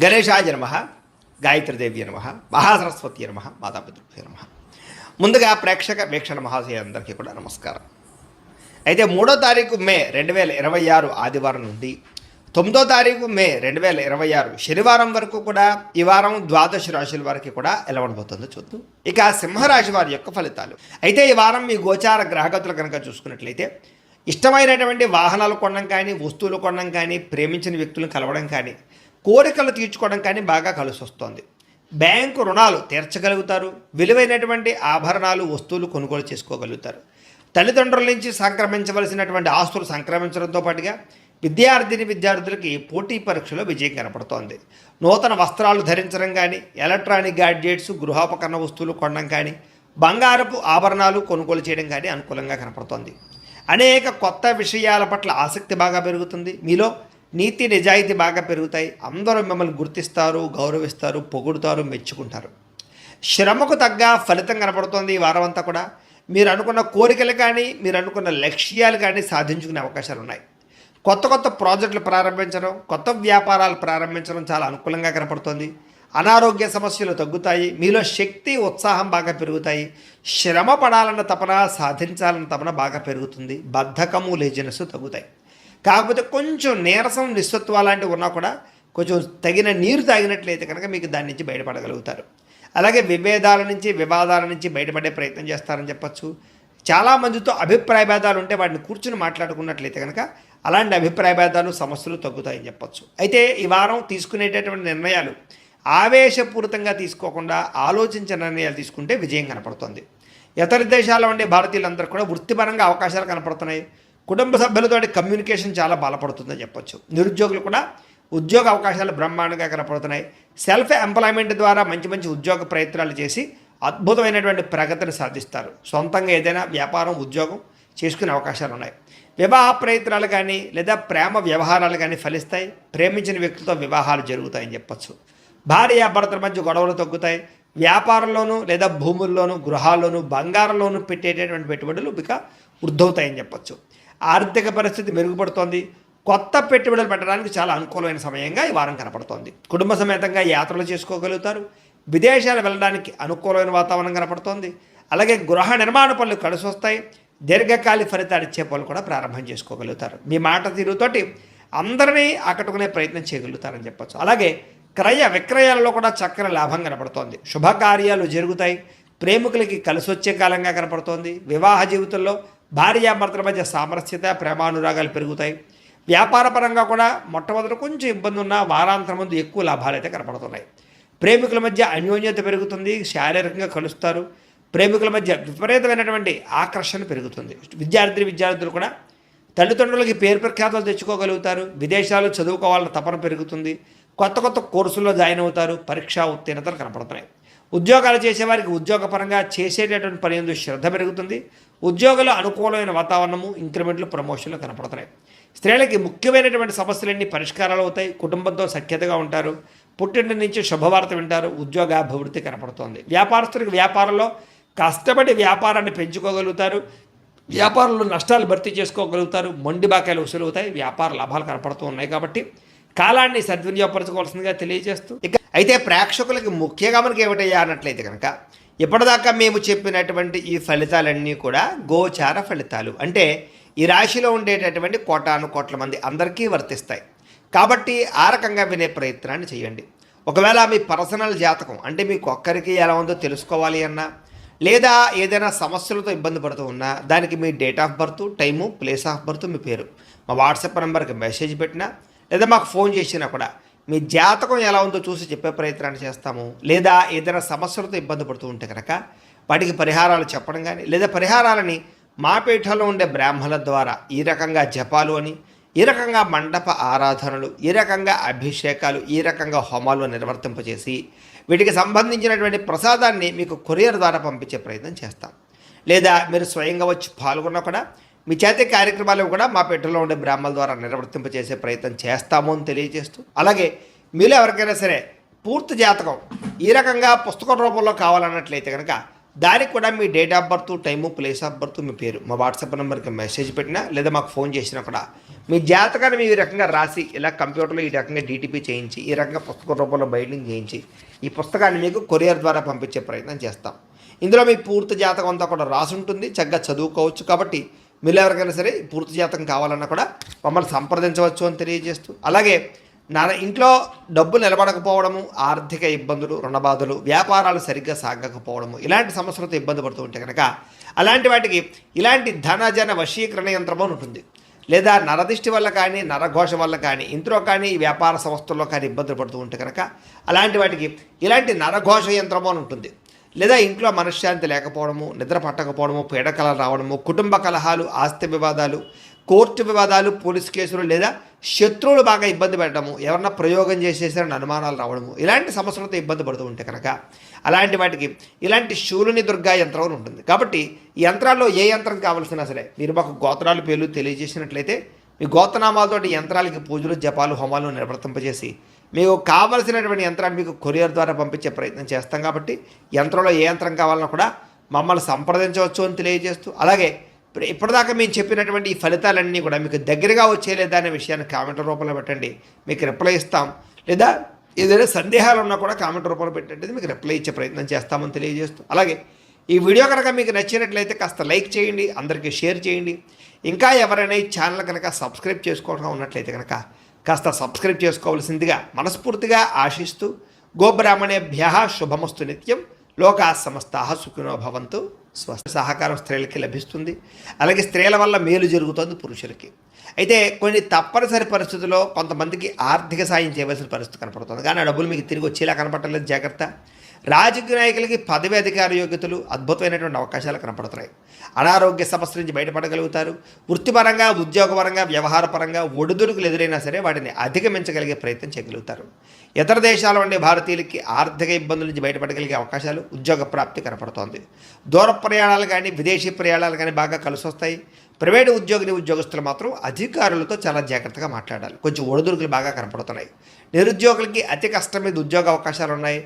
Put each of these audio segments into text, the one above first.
గణేశాయ నమః, గాయత్రీదేవి నమః, మహాసరస్వతి నమః, మాతాపితృభ్యో నమః. ముందుగా ప్రేక్షక వీక్షణ మహాశయులందరికీ కూడా నమస్కారం. అయితే 3వ తారీఖు మే 2026 ఆదివారం నుండి 9వ తారీఖు మే 2026 శనివారం వరకు కూడా ఈ వారం ద్వాదశ రాశుల వారికి కూడా ఎలా ఉండబోతుందో చూద్దాం. ఇక సింహరాశి వారి యొక్క ఫలితాలు. అయితే ఈ వారం మీ గోచార గ్రహగతులు కనుక చూసుకున్నట్లయితే ఇష్టమైనటువంటి వాహనాలు కొనడం కానీ, వస్తువులు కొనడం కానీ, ప్రేమించిన వ్యక్తులను కలవడం కానీ, కోరికలు తీర్చుకోవడం కానీ బాగా కలిసి వస్తుంది. బ్యాంకు రుణాలు తీర్చగలుగుతారు. విలువైనటువంటి ఆభరణాలు, వస్తువులు కొనుగోలు చేసుకోగలుగుతారు. తల్లిదండ్రుల నుంచి సంక్రమించవలసినటువంటి ఆస్తులు సంక్రమించడంతో పాటుగా విద్యార్థులకి పోటీ పరీక్షలో విజయం కనపడుతోంది. నూతన వస్త్రాలు ధరించడం కానీ, ఎలక్ట్రానిక్ గ్యాడ్జెట్స్, గృహోపకరణ వస్తువులు కొనడం కానీ, బంగారపు ఆభరణాలు కొనుగోలు చేయడం కానీ అనుకూలంగా కనపడుతోంది. అనేక కొత్త విషయాల పట్ల ఆసక్తి బాగా పెరుగుతుంది. మీలో నీతి నిజాయితీ బాగా పెరుగుతాయి. అందరూ మిమ్మల్ని గుర్తిస్తారు, గౌరవిస్తారు, పొగుడుతారు, మెచ్చుకుంటారు. శ్రమకు తగ్గ ఫలితం కనపడుతోంది ఈ వారం అంతా కూడా. మీరు అనుకున్న కోరికలు కానీ, మీరు అనుకున్న లక్ష్యాలు కానీ సాధించుకునే అవకాశాలు ఉన్నాయి. కొత్త కొత్త ప్రాజెక్టులు ప్రారంభించడం, కొత్త వ్యాపారాలు ప్రారంభించడం చాలా అనుకూలంగా కనపడుతోంది. అనారోగ్య సమస్యలు తగ్గుతాయి. మీలో శక్తి, ఉత్సాహం బాగా పెరుగుతాయి. శ్రమ పడాలన్న తపన, సాధించాలన్న తపన బాగా పెరుగుతుంది. బద్ధకము, లేజినెస్ తగ్గుతాయి. కాకపోతే కొంచెం నీరసం, నిస్సత్వ లాంటివి ఉన్నా కూడా కొంచెం తగిన నీరు తాగినట్లయితే కనుక మీకు దాని నుంచి బయటపడగలుగుతారు. అలాగే విభేదాల నుంచి, వివాదాల నుంచి బయటపడే ప్రయత్నం చేస్తారని చెప్పచ్చు. చాలామందితో అభిప్రాయ భేదాలు ఉంటే వాటిని కూర్చుని మాట్లాడుకున్నట్లయితే కనుక అలాంటి అభిప్రాయ భేదాలు, సమస్యలు తగ్గుతాయని చెప్పచ్చు. అయితే ఈ వారం తీసుకునేటటువంటి నిర్ణయాలు ఆవేశపూరితంగా తీసుకోకుండా ఆలోచించిన నిర్ణయాలు తీసుకుంటే విజయం కనపడుతుంది. ఇతర దేశాల్లో ఉండే భారతీయులందరూ కూడా వృత్తిపరంగా అవకాశాలు కనపడుతున్నాయి. కుటుంబ సభ్యులతో కమ్యూనికేషన్ చాలా బలపడుతుందని చెప్పొచ్చు. నిరుద్యోగులు కూడా ఉద్యోగ అవకాశాలు బ్రహ్మాండంగా కనపడుతున్నాయి. సెల్ఫ్ ఎంప్లాయ్మెంట్ ద్వారా మంచి మంచి ఉద్యోగ ప్రయత్నాలు చేసి అద్భుతమైనటువంటి ప్రగతిని సాధిస్తారు. సొంతంగా ఏదైనా వ్యాపారం, ఉద్యోగం చేసుకునే అవకాశాలు ఉన్నాయి. వివాహ ప్రయత్నాలు కానీ లేదా ప్రేమ వ్యవహారాలు కానీ ఫలిస్తాయి. ప్రేమించిన వ్యక్తులతో వివాహాలు జరుగుతాయని చెప్పచ్చు. భార్యాభర్తల మధ్య గొడవలు తగ్గుతాయి. వ్యాపారంలోనూ లేదా భూముల్లోనూ, గృహాల్లోనూ, బంగారంలోనూ పెట్టేటటువంటి పెట్టుబడులు ఇక వృద్ధవుతాయని చెప్పచ్చు. ఆర్థిక పరిస్థితి మెరుగుపడుతోంది. కొత్త పెట్టుబడులు పెట్టడానికి చాలా అనుకూలమైన సమయంగా ఈ వారం కనపడుతోంది. కుటుంబ సమేతంగా యాత్రలు చేసుకోగలుగుతారు. విదేశాలు వెళ్ళడానికి అనుకూలమైన వాతావరణం కనపడుతోంది. అలాగే గృహ నిర్మాణ పనులు కలిసి వస్తాయి. దీర్ఘకాలిక ఫలితాలు ఇచ్చే పనులు కూడా ప్రారంభం చేసుకోగలుగుతారు. మీ మాట తీరుతోటి అందరినీ ఆకట్టుకునే ప్రయత్నం చేయగలుగుతారని చెప్పచ్చు. అలాగే క్రయ విక్రయాలలో కూడా చక్కని లాభం కనపడుతోంది. శుభకార్యాలు జరుగుతాయి. ప్రేమికులకి కలిసి వచ్చే కాలంగా కనపడుతోంది. వివాహ జీవితంలో భార్యాభర్తల మధ్య సామరస్యత, ప్రేమానురాగాలు పెరుగుతాయి. వ్యాపారపరంగా కూడా మొట్టమొదటి కొంచెం ఇబ్బంది ఉన్న వారాంతరం ముందు ఎక్కువ లాభాలు అయితే కనపడుతున్నాయి. ప్రేమికుల మధ్య అన్యోన్యత పెరుగుతుంది. శారీరకంగా కలుస్తారు. ప్రేమికుల మధ్య విపరీతమైనటువంటి ఆకర్షణ పెరుగుతుంది. విద్యార్థులు కూడా తల్లిదండ్రులకి పేరు ప్రఖ్యాతలు తెచ్చుకోగలుగుతారు. విదేశాలు చదువుకోవాలన్న తపన పెరుగుతుంది. కొత్త కొత్త కోర్సుల్లో జాయిన్ అవుతారు. పరీక్షా ఉత్తీర్ణతలు కనపడుతున్నాయి. ఉద్యోగాలు చేసేవారికి ఉద్యోగపరంగా చేసేటటువంటి పని ఎందు శ్రద్ధ పెరుగుతుంది. ఉద్యోగుల అనుకూలమైన వాతావరణము, ఇంక్రిమెంట్లు, ప్రమోషన్లు కనపడుతున్నాయి. స్త్రీలకి ముఖ్యమైనటువంటి సమస్యలన్నీ పరిష్కారాలు అవుతాయి. కుటుంబంతో సఖ్యతగా ఉంటారు. పుట్టింటి నుంచి శుభవార్త వింటారు. ఉద్యోగాభివృద్ధి కనపడుతోంది. వ్యాపారస్తులకు వ్యాపారంలో కష్టపడి వ్యాపారాన్ని పెంచుకోగలుగుతారు. వ్యాపారంలో నష్టాలు భర్తీ చేసుకోగలుగుతారు. మొండి బాకాయలు వసూలు అవుతాయి. వ్యాపార లాభాలు కనపడుతూ ఉన్నాయి. కాబట్టి కాలాన్ని సద్వినియోగపరచుకోవాల్సిందిగా తెలియజేస్తూ అయితే ప్రేక్షకులకి ముఖ్యంగా మనకి ఏమిటయ్యా అన్నట్లయితే కనుక ఇప్పటిదాకా మేము చెప్పినటువంటి ఈ ఫలితాలన్నీ కూడా గోచార ఫలితాలు. అంటే ఈ రాశిలో ఉండేటటువంటి కోటాను కోట్ల మంది అందరికీ వర్తిస్తాయి. కాబట్టి ఆ రకంగా వినే ప్రయత్నాన్ని చేయండి. ఒకవేళ మీ పర్సనల్ జాతకం అంటే మీకు ఒక్కరికి ఎలా ఉందో తెలుసుకోవాలి అన్నా, లేదా ఏదైనా సమస్యలతో ఇబ్బంది పడుతూ ఉన్నా దానికి మీ date of birth, time, place of birth, మీ పేరు మా వాట్సాప్ నెంబర్కి మెసేజ్ పెట్టినా లేదా మాకు ఫోన్ చేసినా కూడా మీ జాతకం ఎలా ఉందో చూసి చెప్పే ప్రయత్నాన్ని చేస్తాము. లేదా ఏదైనా సమస్యలతో ఇబ్బంది పడుతూ ఉంటే కనుక వాటికి పరిహారాలు చెప్పడం కానీ, లేదా పరిహారాలని మా పీఠంలో ఉండే బ్రాహ్మణుల ద్వారా ఈ రకంగా జపాలు అని, ఈ రకంగా మండప ఆరాధనలు, ఈ రకంగా అభిషేకాలు, ఈ రకంగా హోమాలు నిర్వర్తింపజేసి వీటికి సంబంధించినటువంటి ప్రసాదాన్ని మీకు కొరియర్ ద్వారా పంపించే ప్రయత్నం చేస్తాం. లేదా మీరు స్వయంగా వచ్చి పాల్గొన్నా కూడా మీ చేతి కార్యక్రమాలు కూడా మా పీఠంలో ఉండే బ్రాహ్మణుల ద్వారా నిర్వర్తింపజేసే ప్రయత్నం చేస్తాము అని తెలియజేస్తూ, అలాగే మీలో ఎవరికైనా సరే పూర్తి జాతకం ఈ రకంగా పుస్తకం రూపంలో కావాలన్నట్లయితే కనుక దానికి కూడా మీ date of birth, time, place of birth, మీ పేరు మా వాట్సాప్ నెంబర్కి మెసేజ్ పెట్టినా లేదా మాకు ఫోన్ చేసినా కూడా మీ జాతకాన్ని మేము ఈ రకంగా రాసి ఇలా కంప్యూటర్లో ఈ రకంగా డీటీపీ చేయించి ఈ రకంగా పుస్తక రూపంలో బైండింగ్ చేయించి ఈ పుస్తకాన్ని మీకు కొరియర్ ద్వారా పంపించే ప్రయత్నం చేస్తాం. ఇందులో మీ పూర్తి జాతకం అంతా కూడా రాసి ఉంటుంది, చక్కగా చదువుకోవచ్చు. కాబట్టి మీరు ఎవరికైనా సరే పూర్తి జాతకం కావాలన్నా కూడా మమ్మల్ని సంప్రదించవచ్చు అని తెలియజేస్తూ, అలాగే ఇంట్లో డబ్బు నిలబడకపోవడము, ఆర్థిక ఇబ్బందులు, రుణబాధలు, వ్యాపారాలు సరిగ్గా సాగకపోవడము, ఇలాంటి సమస్యలతో ఇబ్బంది పడుతూ ఉంటే కనుక అలాంటి వాటికి ఇలాంటి ధనజన వశీకరణ యంత్రం అని ఉంటుంది. లేదా నరదిష్టి వల్ల కానీ, నరఘోష వల్ల కానీ, ఇంట్లో కానీ, వ్యాపార సంస్థల్లో కానీ ఇబ్బందులు పడుతూ ఉంటే కనుక అలాంటి వాటికి ఇలాంటి నరఘోష యంత్రము అని ఉంటుంది. లేదా ఇంట్లో మనశ్శాంతి లేకపోవడము, నిద్ర పట్టకపోవడము, పీడకలలు రావడము, కుటుంబ కలహాలు, ఆస్తి వివాదాలు, కోర్టు వివాదాలు, పోలీస్ కేసులు, లేదా శత్రువులు బాగా ఇబ్బంది పెట్టడము, ఎవరన్నా ప్రయోగం చేసేసారని అనుమానాలు రావడము, ఇలాంటి సమస్యలతో ఇబ్బంది పడుతూ ఉంటే కనుక అలాంటి వాటికి ఇలాంటి శూలుని దుర్గా యంత్రం అని ఉంటుంది. కాబట్టి ఈ యంత్రాల్లో ఏ యంత్రం కావాల్సినా సరే మీరు మాకు గోత్రాలు పేర్లు తెలియజేసినట్లయితే మీ గోత్రనామాలతోటి యంత్రాలకి పూజలు, జపాలు, హోమాలు నిర్వర్తింపజేసి మీకు కావలసినటువంటి యంత్రాన్ని మీకు కొరియర్ ద్వారా పంపించే ప్రయత్నం చేస్తాం. కాబట్టి యంత్రంలో ఏ యంత్రం కావాలన్నా కూడా మమ్మల్ని సంప్రదించవచ్చు అని తెలియజేస్తూ, అలాగే ఇప్పటిదాకా మేము చెప్పినటువంటి ఈ ఫలితాలన్నీ కూడా మీకు దగ్గరగా వచ్చేలేదా అనే విషయాన్ని కామెంట్ రూపంలో పెట్టండి, మీకు రిప్లై ఇస్తాం. లేదా ఏదైనా సందేహాలు ఉన్నా కూడా కామెంట్ రూపంలో పెట్టండి, మీకు రిప్లై ఇచ్చే ప్రయత్నం చేస్తామని తెలియజేస్తూ, అలాగే ఈ వీడియో కనుక మీకు నచ్చినట్లయితే కాస్త లైక్ చేయండి, అందరికీ షేర్ చేయండి. ఇంకా ఎవరైనా ఈ ఛానల్ కనుక సబ్స్క్రైబ్ చేసుకోవడం ఉన్నట్లయితే కనుక కాస్త సబ్స్క్రైబ్ చేసుకోవాల్సిందిగా మనస్ఫూర్తిగా ఆశిస్తూ, గోబ్రాహ్మణేభ్య శుభమస్తు నిత్యం, లోకా సమస్తా సుఖినో భవంతు. సహకారం స్త్రీలకి లభిస్తుంది, అలాగే స్త్రీల వల్ల మేలు జరుగుతుంది పురుషులకి. అయితే కొన్ని తప్పనిసరి పరిస్థితుల్లో కొంతమందికి ఆర్థిక సాయం చేయవలసిన పరిస్థితి కనపడుతుంది, కానీ ఆ డబ్బులు మీకు తిరిగి వచ్చేలా కనపడలేదు. జాగ్రత్త. రాజకీయ నాయకులకి పదవి, అధికార యోగ్యతలు, అద్భుతమైనటువంటి అవకాశాలు కనపడుతున్నాయి. అనారోగ్య సమస్యల నుంచి బయటపడగలుగుతారు. వృత్తిపరంగా, ఉద్యోగపరంగా, వ్యవహారపరంగా ఒడిదుడుకులు ఎదురైనా సరే వాటిని అధిగమించగలిగే ప్రయత్నం చేయగలుగుతారు. ఇతర దేశాల్లో ఉండే భారతీయులకి ఆర్థిక ఇబ్బందుల నుంచి బయటపడగలిగే అవకాశాలు, ఉద్యోగ ప్రాప్తి కనపడుతోంది. దూర ప్రయాణాలు కానీ, విదేశీ ప్రయాణాలు కానీ బాగా కలిసి వస్తాయి. ప్రైవేటు ఉద్యోగస్తులు మాత్రం అధికారులతో చాలా జాగ్రత్తగా మాట్లాడాలి. కొంచెం ఒడిదుడుకులు బాగా కనపడుతున్నాయి. నిరుద్యోగులకి అతి కష్టం మీద ఉద్యోగ అవకాశాలు ఉన్నాయి.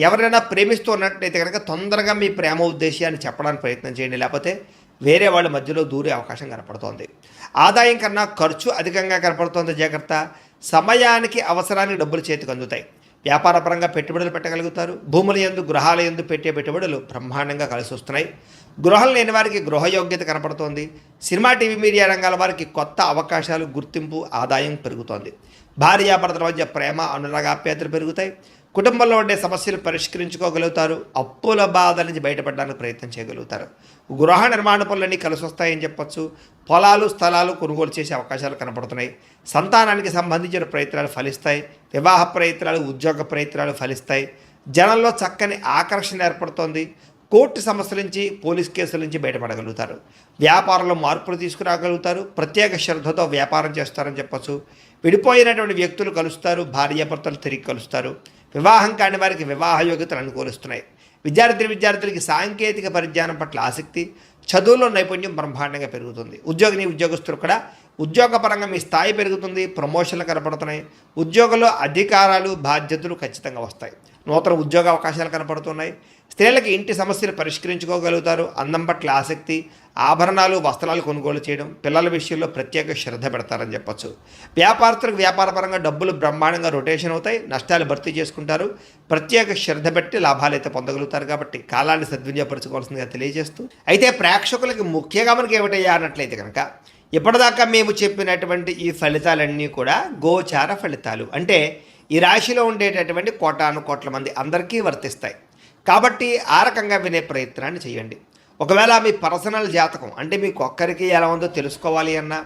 ఎవరైనా ప్రేమిస్తూ ఉన్నట్లయితే కనుక తొందరగా మీ ప్రేమ ఉద్దేశాన్ని చెప్పడానికి ప్రయత్నం చేయండి, లేకపోతే వేరే వాళ్ళ మధ్యలో దూరే అవకాశం కనపడుతోంది. ఆదాయం కన్నా ఖర్చు అధికంగా కనపడుతోంది. జాగ్రత్త. సమయానికి అవసరానికి డబ్బులు చేతికి అందుతాయి. వ్యాపారపరంగా పెట్టుబడులు పెట్టగలుగుతారు. భూముల యందు, గృహాల యందు పెట్టే పెట్టుబడులు బ్రహ్మాండంగా కలిసి వస్తున్నాయి. గృహం లేని వారికి గృహయోగ్యత కనపడుతోంది. సినిమా, టీవీ, మీడియా రంగాల వారికి కొత్త అవకాశాలు, గుర్తింపు, ఆదాయం పెరుగుతోంది. భార్యాభర్తల మధ్య ప్రేమ, అనురాగాప్యాయతలు పెరుగుతాయి. కుటుంబంలో ఉండే సమస్యలు పరిష్కరించుకోగలుగుతారు. అప్పుల బాధ నుంచి బయటపడడానికి ప్రయత్నం చేయగలుగుతారు. గృహ నిర్మాణ పనులన్నీ కలిసి వస్తాయని చెప్పొచ్చు. పొలాలు, స్థలాలు కొనుగోలు చేసే అవకాశాలు కనపడుతున్నాయి. సంతానానికి సంబంధించిన ప్రయత్నాలు ఫలిస్తాయి. వివాహ ప్రయత్నాలు, ఉద్యోగ ప్రయత్నాలు ఫలిస్తాయి. జనంలో చక్కని ఆకర్షణ ఏర్పడుతోంది. కోర్టు సమస్యల నుంచి, పోలీస్ కేసుల నుంచి బయటపడగలుగుతారు. వ్యాపారంలో మార్పులు తీసుకురాగలుగుతారు. ప్రత్యేక శ్రద్ధతో వ్యాపారం చేస్తారని చెప్పచ్చు. విడిపోయినటువంటి వ్యక్తులు కలుస్తారు. భార్యాభర్తలు తిరిగి కలుస్తారు. వివాహం కాని వారికి వివాహ యోగ్యతలు అనుకూలిస్తున్నాయి. విద్యార్థులకి సాంకేతిక పరిజ్ఞానం పట్ల ఆసక్తి, చదువులో నైపుణ్యం బ్రహ్మాండంగా పెరుగుతుంది. ఉద్యోగస్తులు కూడా ఉద్యోగపరంగా మీ స్థాయి పెరుగుతుంది. ప్రమోషన్లు కనపడుతున్నాయి. ఉద్యోగంలో అధికారాలు, బాధ్యతలు ఖచ్చితంగా వస్తాయి. నూతన ఉద్యోగ అవకాశాలు కనపడుతున్నాయి. స్త్రీలకి ఇంటి సమస్యలు పరిష్కరించుకోగలుగుతారు. అందం పట్ల ఆసక్తి, ఆభరణాలు, వస్త్రాలు కొనుగోలు చేయడం, పిల్లల విషయంలో ప్రత్యేక శ్రద్ధ పెడతారని చెప్పచ్చు. వ్యాపారస్తులకు వ్యాపారపరంగా డబ్బులు బ్రహ్మాండంగా రొటేషన్ అవుతాయి. నష్టాలు భర్తీ చేసుకుంటారు. ప్రత్యేక శ్రద్ధ పెట్టి లాభాలు అయితే పొందగలుగుతారు. కాబట్టి కాలాన్ని సద్వినియోగపరచుకోవాల్సిందిగా తెలియజేస్తూ, అయితే ప్రేక్షకులకి ముఖ్యంగా మనకి ఏమిటయ్యా అన్నట్లయితే కనుక ఇప్పటిదాకా మేము చెప్పినటువంటి ఈ ఫలితాలన్నీ కూడా గోచార ఫలితాలు, అంటే ఈ రాశిలో ఉండేటటువంటి కోటాను కోట్ల మంది అందరికీ వర్తిస్తాయి. కాబట్టి ఆ రకంగా వినే ప్రయత్నాన్ని చేయండి. ఒకవేళ మీ పర్సనల్ జాతకం అంటే మీకు ఒక్కరికి ఎలా ఉందో తెలుసుకోవాలి అన్నా,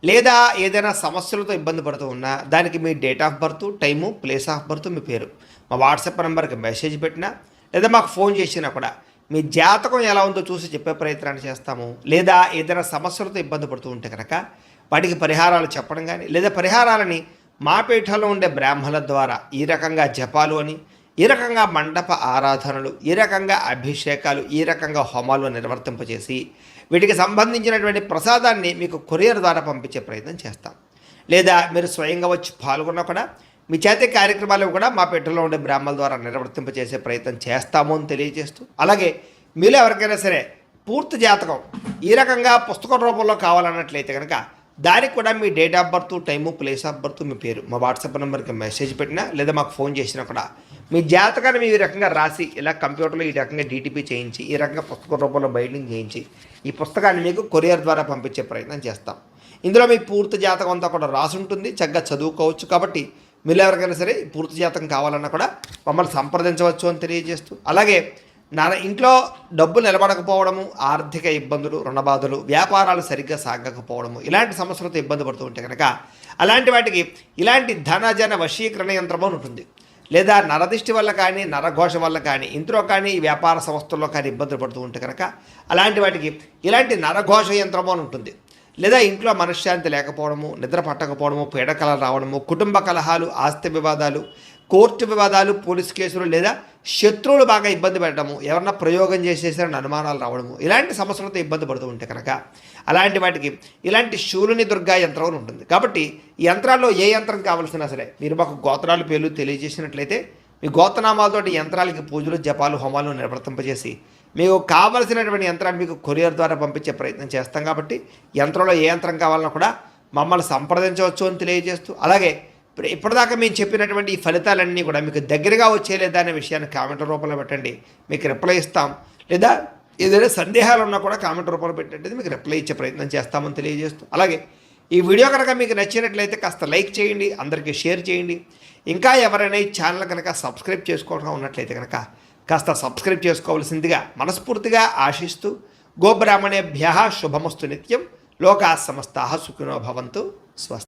లేదా ఏదైనా సమస్యలతో ఇబ్బంది పడుతూ ఉన్నా దానికి మీ date of birth, time, place of birth, మీ పేరు మా వాట్సాప్ నెంబర్కి మెసేజ్ పెట్టినా లేదా మాకు ఫోన్ చేసినా కూడా మీ జాతకం ఎలా ఉందో చూసి చెప్పే ప్రయత్నాన్ని చేస్తాము. లేదా ఏదైనా సమస్యలతో ఇబ్బంది పడుతూ ఉంటే కనుక వాటికి పరిహారాలు చెప్పడం కానీ, లేదా పరిహారాలని మా పీఠంలో ఉండే బ్రాహ్మణుల ద్వారా ఈ రకంగా జపాలు అని, ఈ రకంగా మండప ఆరాధనలు, ఈ రకంగా అభిషేకాలు, ఈ రకంగా హోమాలు నిర్వర్తింపజేసి వీటికి సంబంధించినటువంటి ప్రసాదాన్ని మీకు కొరియర్ ద్వారా పంపించే ప్రయత్నం చేస్తాం. లేదా మీరు స్వయంగా వచ్చి పాల్గొన్నా కూడా మీ చేతి కార్యక్రమాలు కూడా మా పెట్టెలో ఉండే బ్రాహ్మణుల ద్వారా నిర్వర్తింపజేసే ప్రయత్నం చేస్తాము అని తెలియజేస్తూ, అలాగే మీలో ఎవరికైనా సరే పూర్తి జాతకం ఈ రకంగా పుస్తకం రూపంలో కావాలన్నట్లయితే కనుక దానికి కూడా మీ date of birth, time, place of birth, మీ పేరు మా వాట్సాప్ నెంబర్కి మెసేజ్ పెట్టినా లేదా మాకు ఫోన్ చేసినా కూడా మీ జాతకాన్ని మీ రకంగా రాసి ఇలా కంప్యూటర్లో ఈ రకంగా డీటీపీ చేయించి ఈ రకంగా పుస్తక రూపంలో బైండింగ్ చేయించి ఈ పుస్తకాన్ని మీకు కొరియర్ ద్వారా పంపించే ప్రయత్నం చేస్తాం. ఇందులో మీ పూర్తి జాతకం అంతా కూడా రాసి ఉంటుంది, చక్కగా చదువుకోవచ్చు. కాబట్టి మీరు ఎవరికైనా సరే పూర్తి జాతకం కావాలన్నా కూడా మమ్మల్ని సంప్రదించవచ్చు అని తెలియజేస్తూ, అలాగే ఇంట్లో డబ్బు నిలబడకపోవడము, ఆర్థిక ఇబ్బందులు, రుణబాధలు, వ్యాపారాలు సరిగ్గా సాగకపోవడము, ఇలాంటి సమస్యలతో ఇబ్బంది పడుతూ ఉంటే కనుక అలాంటి వాటికి ఇలాంటి ధనజన వశీకరణ యంత్రము ఉంటుంది. లేదా నరదిష్టి వల్ల కానీ, నరఘోష వల్ల కానీ, ఇంట్లో కానీ, వ్యాపార సంస్థల్లో కానీ ఇబ్బందులు పడుతూ ఉంటే కనుక అలాంటి వాటికి ఇలాంటి నరఘోష యంత్రము అని ఉంటుంది. లేదా ఇంట్లో మనశ్శాంతి లేకపోవడము, నిద్ర పట్టకపోవడము, పీడకలలు రావడము, కుటుంబ కలహాలు, ఆస్తి వివాదాలు, కోర్టు వివాదాలు, పోలీస్ కేసులు, లేదా శత్రువులు బాగా ఇబ్బంది పెట్టడము, ఎవరన్నా ప్రయోగం చేసేసారని అనుమానాలు రావడము, ఇలాంటి సమస్యలతో ఇబ్బంది పడుతూ ఉంటే కనుక అలాంటి వాటికి ఇలాంటి శూలుని దుర్గా యంత్రం అని ఉంటుంది. కాబట్టి ఈ యంత్రాల్లో ఏ యంత్రం కావాల్సినా సరే మీరు మాకు గోత్రాలు పేర్లు తెలియజేసినట్లయితే మీ గోత్రనామాలతోటి యంత్రాలకి పూజలు, జపాలు, హోమాలు నిర్వర్తింపజేసి మీకు కావలసినటువంటి యంత్రాన్ని మీకు కొరియర్ ద్వారా పంపించే ప్రయత్నం చేస్తాం. కాబట్టి యంత్రంలో ఏ యంత్రం కావాలన్నా కూడా మమ్మల్ని సంప్రదించవచ్చు అని తెలియజేస్తూ, అలాగే ఇప్పటిదాకా మేము చెప్పినటువంటి ఈ ఫలితాలన్నీ కూడా మీకు దగ్గరగా వచ్చేలేదా అనే విషయాన్ని కామెంట్ రూపంలో పెట్టండి, మీకు రిప్లై ఇస్తాం. లేదా ఏదైనా సందేహాలు ఉన్నా కూడా కామెంట్ రూపంలో పెట్టండి, మీకు రిప్లై ఇచ్చే ప్రయత్నం చేస్తామని తెలియజేస్తూ, అలాగే ఈ వీడియో కనుక మీకు నచ్చినట్లయితే కాస్త లైక్ చేయండి, అందరికీ షేర్ చేయండి. ఇంకా ఎవరైనా ఈ ఛానల్ కనుక సబ్స్క్రైబ్ చేసుకోవడం ఉన్నట్లయితే కనుక కాస్త సబ్స్క్రైబ్ చేసుకోవాల్సిందిగా మనస్ఫూర్తిగా ఆశిస్తూ, గోబ్రాహ్మణేభ్యః శుభమస్తు నిత్యం, లోకాः సమస్తాः సుఖినో భవంతు. స్వస్తి.